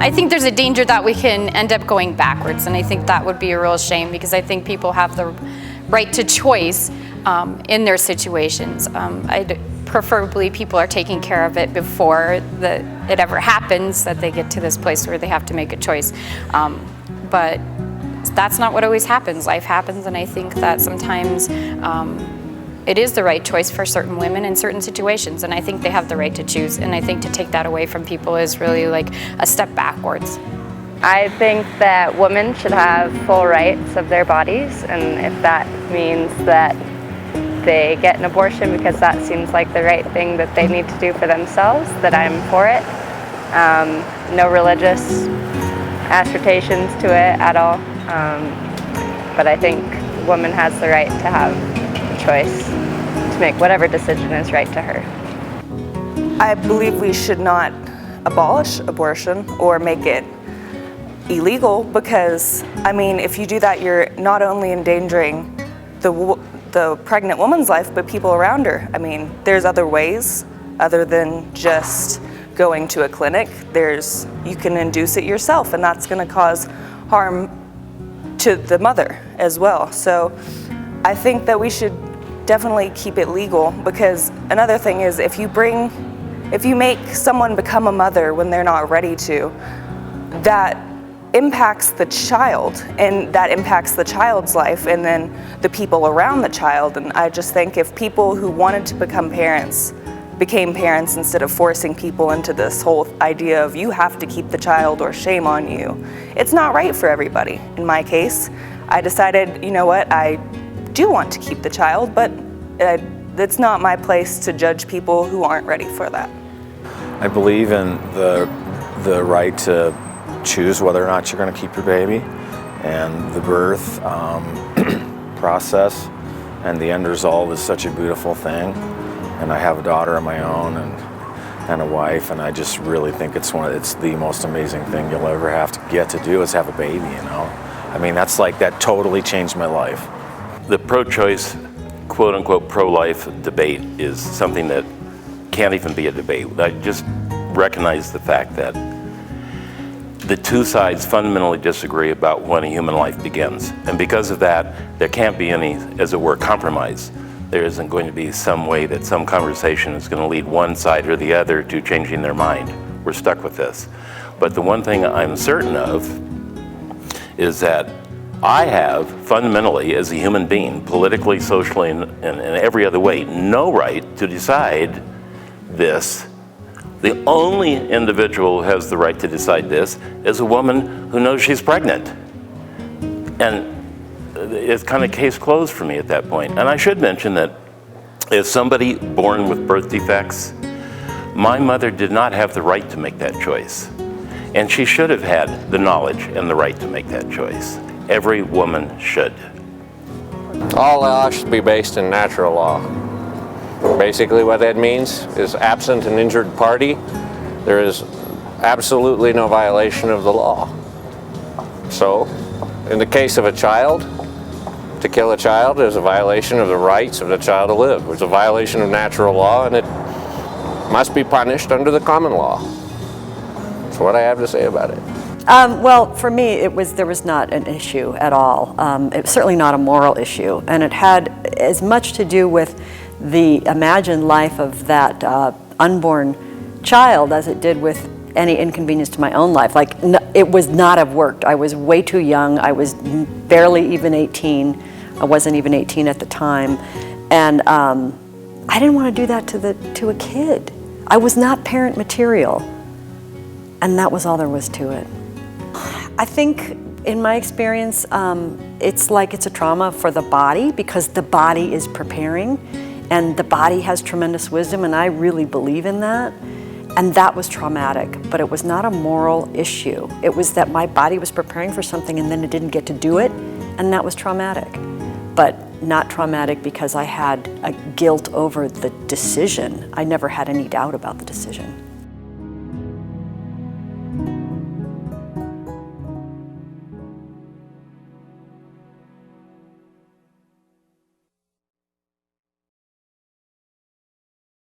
I think there's a danger that we can end up going backwards, and I think that would be a real shame, because I think people have the right to choice in their situations. Preferably people are taking care of it before it ever happens, that they get to this place where they have to make a choice. But that's not what always happens. Life happens, and I think that sometimes it is the right choice for certain women in certain situations, and I think they have the right to choose, and I think to take that away from people is really like a step backwards. I think that women should have full rights of their bodies, and if that means that they get an abortion because that seems like the right thing that they need to do for themselves, that I'm for it. No religious assertions to it at all, but I think a woman has the right to have a choice to make whatever decision is right to her. I believe we should not abolish abortion or make it illegal, because, I mean, if you do that, you're not only endangering the pregnant woman's life, but people around her. I mean, there's other ways other than just going to a clinic. You can induce it yourself, and that's going to cause harm to the mother as well. So I think that we should definitely keep it legal, because another thing is, if you make someone become a mother when they're not ready to, that impacts the child, and that impacts the child's life, and then the people around the child. And I just think if people who wanted to become parents became parents, instead of forcing people into this whole idea of you have to keep the child or shame on you, it's not right for everybody. In my case, I decided, you know what, I do want to keep the child, but it's not my place to judge people who aren't ready for that. I believe in the right to choose whether or not you're going to keep your baby, and the birth process and the end result is such a beautiful thing. And I have a daughter of my own and a wife, and I just really think it's the most amazing thing you'll ever have to get to do is have a baby, you know. I mean, that totally changed my life. The pro-choice, quote-unquote pro-life debate is something that can't even be a debate. I just recognize the fact that the two sides fundamentally disagree about when a human life begins. And because of that, there can't be any, as it were, compromise. There isn't going to be some way that some conversation is going to lead one side or the other to changing their mind. We're stuck with this. But the one thing I'm certain of is that I have fundamentally, as a human being, politically, socially, and in every other way, no right to decide this. The only individual who has the right to decide this is a woman who knows she's pregnant. And it's kind of case closed for me at that point. And I should mention that as somebody born with birth defects, my mother did not have the right to make that choice. And she should have had the knowledge and the right to make that choice. Every woman should. All law should be based in natural law. Basically what that means is, absent an injured party, there is absolutely no violation of the law. So, in the case of a child, to kill a child is a violation of the rights of the child to live. It's a violation of natural law, and it must be punished under the common law. That's what I have to say about it. Well, for me, there was not an issue at all. It was certainly not a moral issue, and it had as much to do with the imagined life of that unborn child as it did with any inconvenience to my own life. Like, it would not have worked. I was way too young. I was barely even 18. I wasn't even 18 at the time, and I didn't want to do that to a kid. I was not parent material, and that was all there was to it. I think, in my experience, it's like it's a trauma for the body, because the body is preparing, and the body has tremendous wisdom, and I really believe in that. And that was traumatic, but it was not a moral issue. It was that my body was preparing for something and then it didn't get to do it, and that was traumatic. But not traumatic because I had a guilt over the decision. I never had any doubt about the decision.